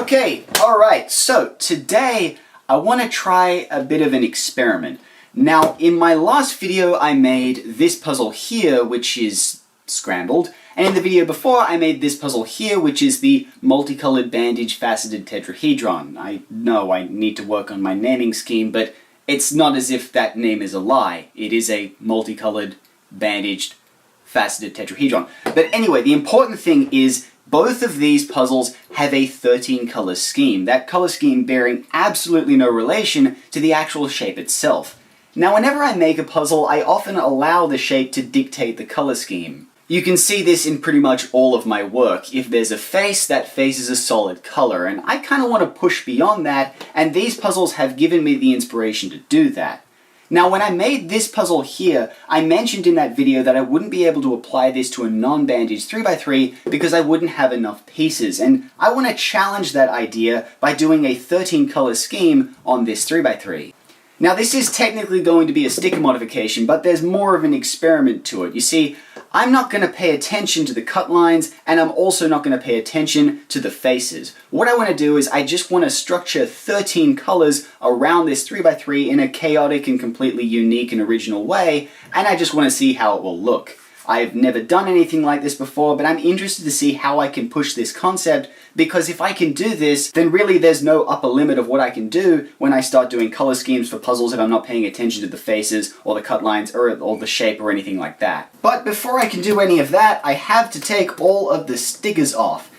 Okay, alright, so today I want to try a bit of an experiment. Now, in my last video I made this puzzle here, which is scrambled, and in the video before I made this puzzle here, which is the multicolored bandage faceted tetrahedron. I know I need to work on my naming scheme, but it's not as if that name is a lie. It is a multicolored bandaged faceted tetrahedron. But anyway, the important thing is both of these puzzles have a 13 color scheme, that color scheme bearing absolutely no relation to the actual shape itself. Now, whenever I make a puzzle, I often allow the shape to dictate the color scheme. You can see this in pretty much all of my work. If there's a face, that face is a solid color, and I kind of want to push beyond that, and these puzzles have given me the inspiration to do that. Now, when I made this puzzle here, I mentioned in that video that I wouldn't be able to apply this to a non-bandaged 3x3 because I wouldn't have enough pieces, and I want to challenge that idea by doing a 13 color scheme on this 3x3. Now, this is technically going to be a sticker modification, but there's more of an experiment to it. You see, I'm not going to pay attention to the cut lines, and I'm also not going to pay attention to the faces. What I want to do is I just want to structure 13 colors around this 3x3 in a chaotic and completely unique and original way, and I just want to see how it will look. I've never done anything like this before, but I'm interested to see how I can push this concept, because if I can do this, then really there's no upper limit of what I can do when I start doing color schemes for puzzles if I'm not paying attention to the faces or the cut lines or the shape or anything like that. But before I can do any of that, I have to take all of the stickers off.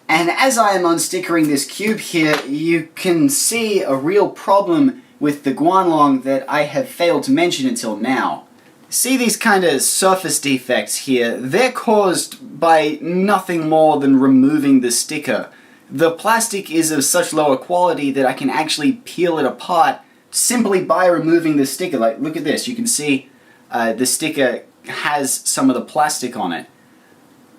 And as I am unstickering this cube here, you can see a real problem with the Guanlong that I have failed to mention until now. See these kind of surface defects here? They're caused by nothing more than removing the sticker. The plastic is of such lower quality that I can actually peel it apart simply by removing the sticker. Like, look at this, you can see the sticker has some of the plastic on it.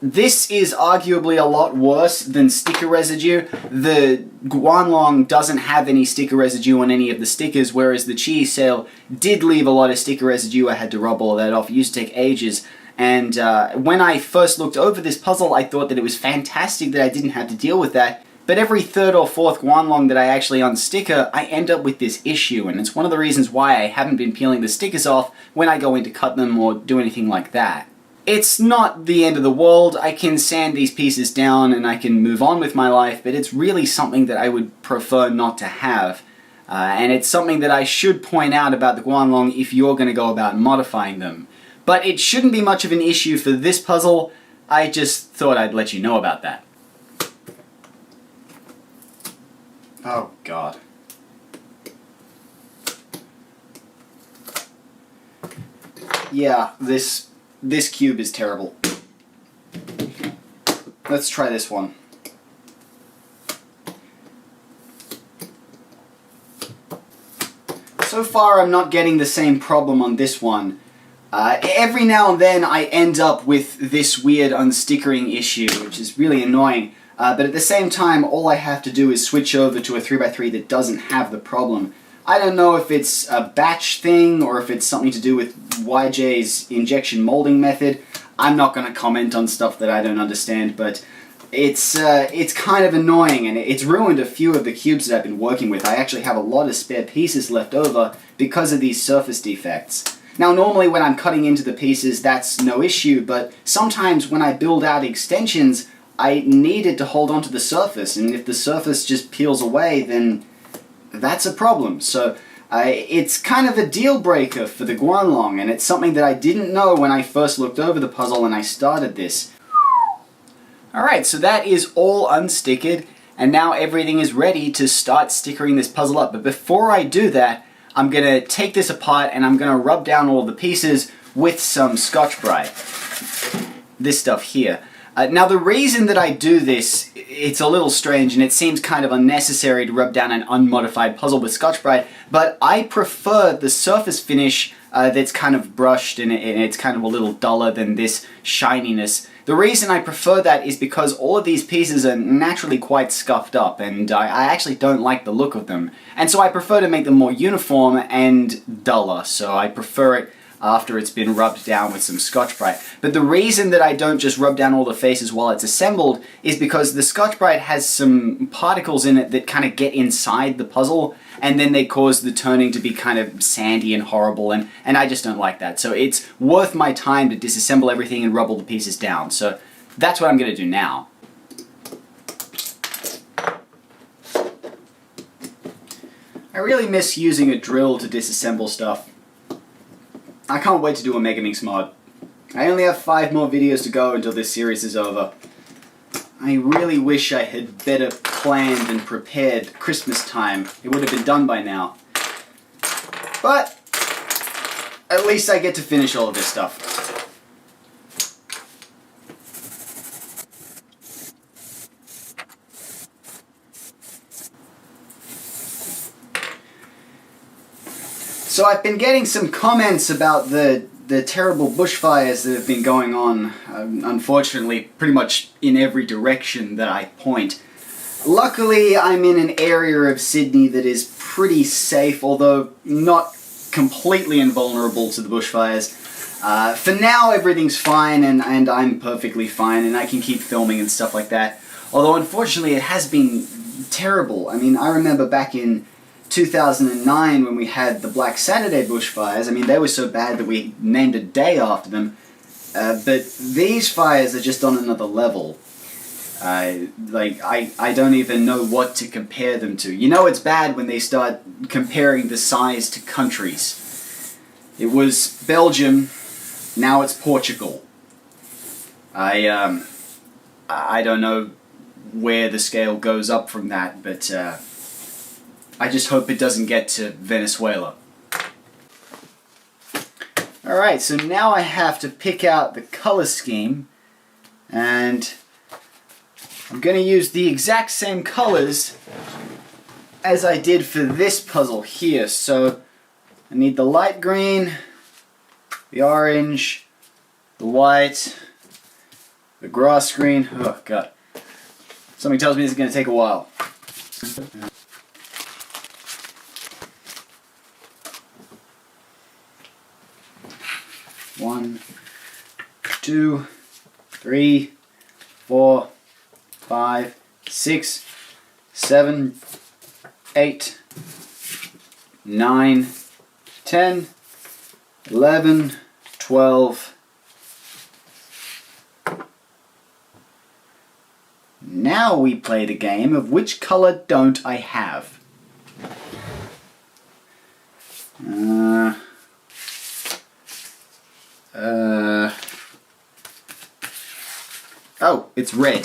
This is arguably a lot worse than sticker residue. The Guanlong doesn't have any sticker residue on any of the stickers, whereas the cheese sail did leave a lot of sticker residue. I had to rub all that off. It used to take ages. And when I first looked over this puzzle, I thought that it was fantastic that I didn't have to deal with that. But every third or fourth Guanlong that I actually unsticker, I end up with this issue. And it's one of the reasons why I haven't been peeling the stickers off when I go in to cut them or do anything like that. It's not the end of the world. I can sand these pieces down and I can move on with my life, but it's really something that I would prefer not to have. And it's something that I should point out about the Guanlong if you're going to go about modifying them. But it shouldn't be much of an issue for this puzzle. I just thought I'd let you know about that. Oh, God. Yeah, this cube is terrible. Let's try this one. So far I'm not getting the same problem on this one. Every now and then I end up with this weird unstickering issue, which is really annoying. But at the same time, all I have to do is switch over to a 3x3 that doesn't have the problem. I don't know if it's a batch thing or if it's something to do with YJ's injection molding method. I'm not going to comment on stuff that I don't understand, but it's kind of annoying, and it's ruined a few of the cubes that I've been working with. I actually have a lot of spare pieces left over because of these surface defects. Now, normally when I'm cutting into the pieces, that's no issue, but sometimes when I build out extensions, I need it to hold onto the surface, and if the surface just peels away, then that's a problem. So it's kind of a deal breaker for the Guanlong, and it's something that I didn't know when I first looked over the puzzle and I started this. Alright, so that is all unstickered, and now everything is ready to start stickering this puzzle up. But before I do that, I'm going to take this apart and I'm going to rub down all the pieces with some Scotch-Brite. This stuff here. Now, the reason that I do this, it's a little strange and it seems kind of unnecessary to rub down an unmodified puzzle with Scotch-Brite, but I prefer the surface finish that's kind of brushed and it's kind of a little duller than this shininess. The reason I prefer that is because all of these pieces are naturally quite scuffed up, and I actually don't like the look of them. And so I prefer to make them more uniform and duller, so I prefer it after it's been rubbed down with some Scotch-Brite. But the reason that I don't just rub down all the faces while it's assembled is because the Scotch-Brite has some particles in it that kind of get inside the puzzle, and then they cause the turning to be kind of sandy and horrible, and I just don't like that. So it's worth my time to disassemble everything and rub all the pieces down. So that's what I'm going to do now. I really miss using a drill to disassemble stuff. I can't wait to do a Megaminx mod. I only have 5 more videos to go until this series is over. I really wish I had better planned and prepared Christmas time. It would have been done by now. But at least I get to finish all of this stuff. So I've been getting some comments about the terrible bushfires that have been going on, unfortunately, pretty much in every direction that I point. Luckily, I'm in an area of Sydney that is pretty safe, although not completely invulnerable to the bushfires. For now, everything's fine, and I'm perfectly fine, and I can keep filming and stuff like that. Although, unfortunately, it has been terrible. I mean, I remember back in 2009 when we had the Black Saturday bushfires. I mean, they were so bad that we named a day after them. But these fires are just on another level. I don't even know what to compare them to. You know it's bad when they start comparing the size to countries. It was Belgium, now it's Portugal. I don't know where the scale goes up from that, but I just hope it doesn't get to Venezuela. Alright, so now I have to pick out the color scheme, and I'm going to use the exact same colors as I did for this puzzle here. So I need the light green, the orange, the white, the grass green. Oh god. Something tells me this is going to take a while. One, 2, 3, 4, 5, 6, 7, 8, 9, 10, 11, 12. Now we play the game of which color don't I have. Oh, it's red.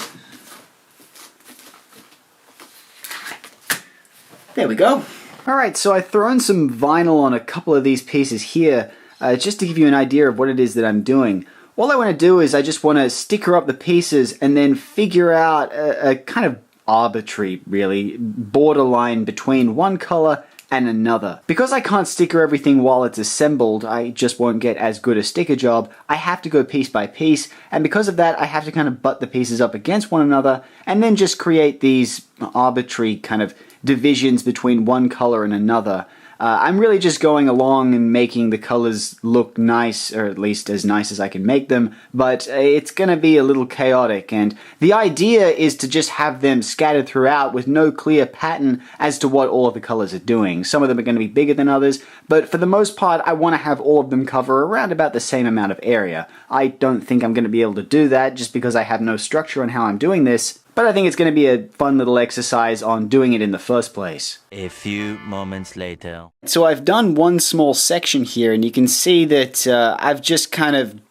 There we go. Alright, so I've thrown some vinyl on a couple of these pieces here, just to give you an idea of what it is that I'm doing. All I want to do is I just want to sticker up the pieces and then figure out a kind of arbitrary, really, borderline between one color and another. Because I can't sticker everything while it's assembled, I just won't get as good a sticker job. I have to go piece by piece, and because of that I have to kind of butt the pieces up against one another and then just create these arbitrary kind of divisions between one color and another. I'm really just going along and making the colors look nice, or at least as nice as I can make them, but it's going to be a little chaotic, and the idea is to just have them scattered throughout with no clear pattern as to what all of the colors are doing. Some of them are going to be bigger than others, but for the most part I want to have all of them cover around about the same amount of area. I don't think I'm going to be able to do that just because I have no structure on how I'm doing this, but I think it's going to be a fun little exercise on doing it in the first place. A few moments later. So I've done one small section here, and you can see that I've just kind of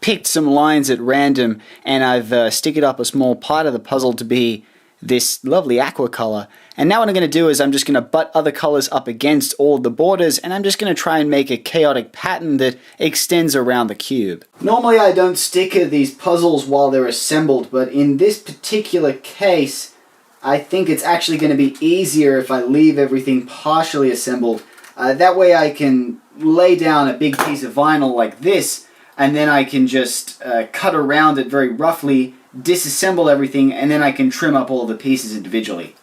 picked some lines at random, and I've sticked up a small part of the puzzle to be this lovely aqua color. And now what I'm going to do is I'm just going to butt other colors up against all of the borders, and I'm just going to try and make a chaotic pattern that extends around the cube. Normally I don't sticker these puzzles while they're assembled, but in this particular case I think it's actually going to be easier if I leave everything partially assembled. That way I can lay down a big piece of vinyl like this, and then I can just cut around it very roughly, disassemble everything, and then I can trim up all the pieces individually.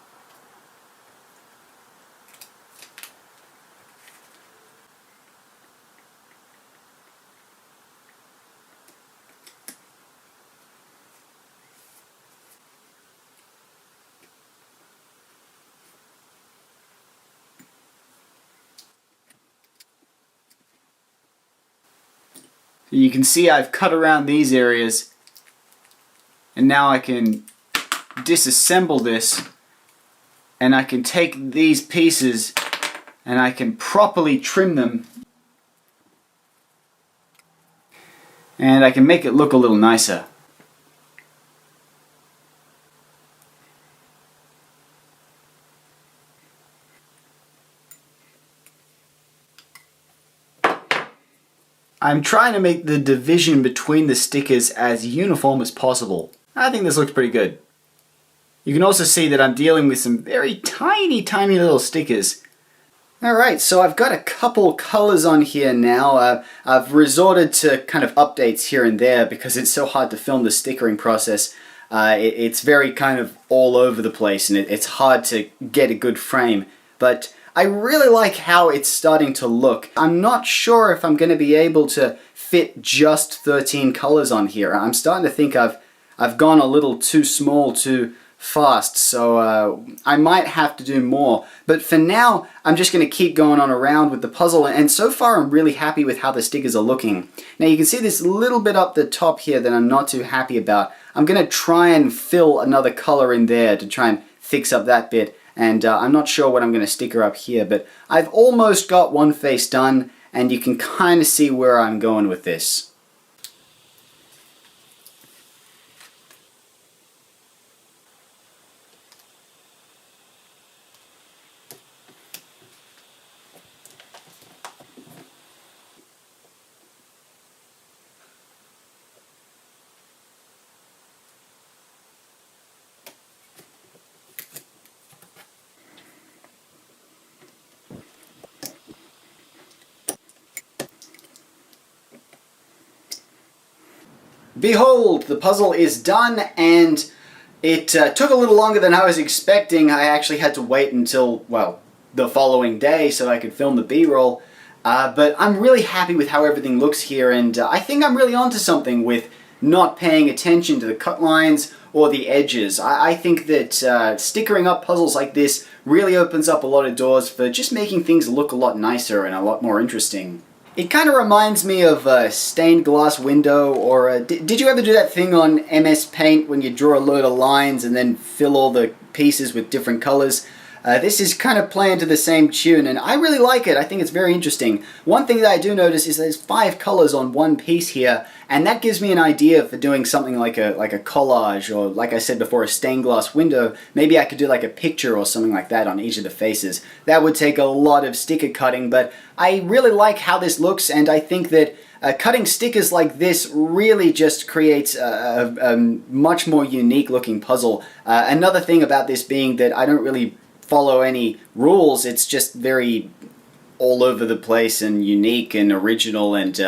You can see I've cut around these areas, and now I can disassemble this, and I can take these pieces and I can properly trim them, and I can make it look a little nicer. I'm trying to make the division between the stickers as uniform as possible. I think this looks pretty good. You can also see that I'm dealing with some very tiny little stickers. Alright, so I've got a couple colors on here now. I've resorted to kind of updates here and there because it's so hard to film the stickering process. It's very kind of all over the place, and it's hard to get a good frame. But I really like how it's starting to look. I'm not sure if I'm going to be able to fit just 13 colors on here. I'm starting to think I've gone a little too small too fast, so I might have to do more. But for now, I'm just going to keep going on around with the puzzle, and so far I'm really happy with how the stickers are looking. Now you can see this little bit up the top here that I'm not too happy about. I'm going to try and fill another color in there to try and fix up that bit. And I'm not sure what I'm going to sticker up here, but I've almost got one face done, and you can kind of see where I'm going with this. Behold, the puzzle is done, and it took a little longer than I was expecting. I actually had to wait until, well, the following day so I could film the B-roll. But I'm really happy with how everything looks here, and I think I'm really onto something with not paying attention to the cut lines or the edges. I think that stickering up puzzles like this really opens up a lot of doors for just making things look a lot nicer and a lot more interesting. It kind of reminds me of a stained glass window, or did you ever do that thing on MS Paint when you draw a load of lines and then fill all the pieces with different colors? This is kind of playing to the same tune, and I really like it. I think it's very interesting. One thing that I do notice is there's 5 colors on one piece here, and that gives me an idea for doing something like a collage, or like I said before, a stained glass window. Maybe I could do like a picture or something like that on each of the faces. That would take a lot of sticker cutting, but I really like how this looks, and I think that cutting stickers like this really just creates a much more unique looking puzzle. Another thing about this being that I don't really follow any rules. It's just very all over the place and unique and original, and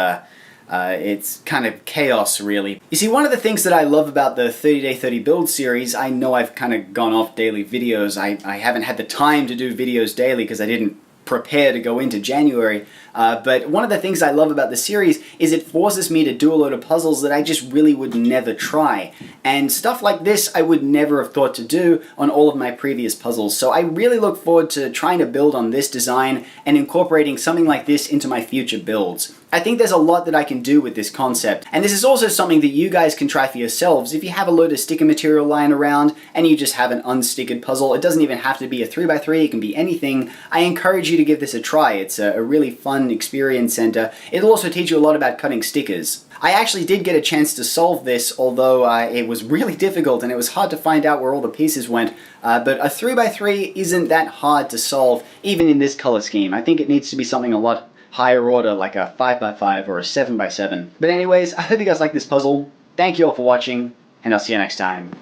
it's kind of chaos, really. You see, one of the things that I love about the 30 Day 30 Build series, I know I've kind of gone off daily videos. I haven't had the time to do videos daily because I didn't prepare to go into January, but one of the things I love about the series is it forces me to do a load of puzzles that I just really would never try, and stuff like this I would never have thought to do on all of my previous puzzles. So I really look forward to trying to build on this design and incorporating something like this into my future builds. I think there's a lot that I can do with this concept, and this is also something that you guys can try for yourselves. If you have a load of sticker material lying around and you just have an unstickered puzzle, it doesn't even have to be a 3x3, it can be anything. I encourage you to give this a try. It's a really fun experience, and it'll also teach you a lot about cutting stickers. I actually did get a chance to solve this, although it was really difficult and it was hard to find out where all the pieces went, but a 3x3 isn't that hard to solve, even in this color scheme. I think it needs to be something a lot higher order, like a 5x5 or a 7x7. But anyways, I hope you guys like this puzzle. Thank you all for watching, and I'll see you next time.